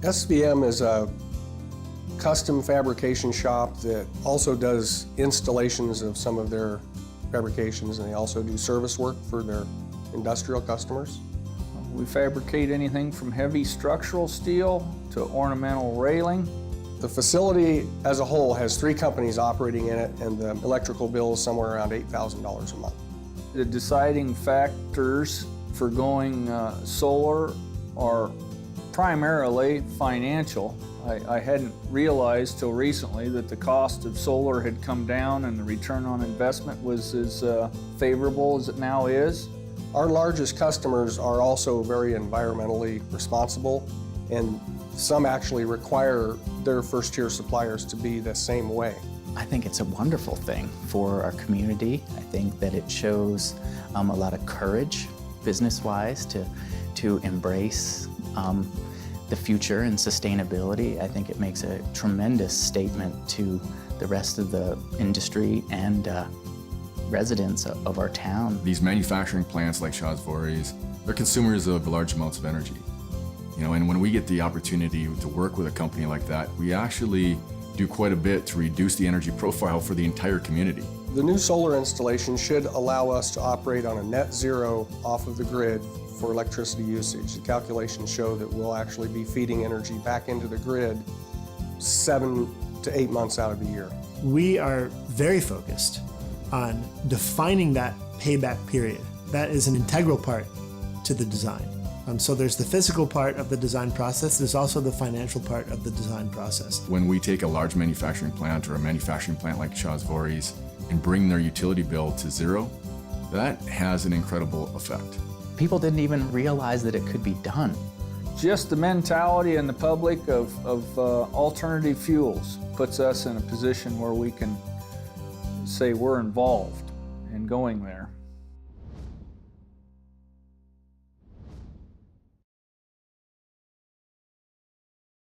SVM is a custom fabrication shop that also does installations of some of their fabrications, and they also do service work for their industrial customers. We fabricate anything from heavy structural steel to ornamental railing. The facility as a whole has 3 companies operating in it, and the electrical bill is somewhere around $8,000 a month. The deciding factors for going solar are primarily financial. I hadn't realized till recently that the cost of solar had come down and the return on investment was as favorable as it now is. Our largest customers are also very environmentally responsible, and some actually require their first-tier suppliers to be the same way. I think it's a wonderful thing for our community. I think that it shows a lot of courage, business-wise, to embrace the future and sustainability. I think it makes a tremendous statement to the rest of the industry and residents of our town. These manufacturing plants like Schaus-Vorhies, they're consumers of large amounts of energy. And when we get the opportunity to work with a company like that, we actually do quite a bit to reduce the energy profile for the entire community. The new solar installation should allow us to operate on a net zero off of the grid for electricity usage. The calculations show that we'll actually be feeding energy back into the grid 7 to 8 months out of the year. We are very focused on defining that payback period. That is an integral part to the design. So there's the physical part of the design process, there's also the financial part of the design process. When we take a large manufacturing plant or a manufacturing plant like Schaus-Vorhies and bring their utility bill to zero, that has an incredible effect. People didn't even realize that it could be done. Just the mentality in the public of alternative fuels puts us in a position where we can say we're involved in going there.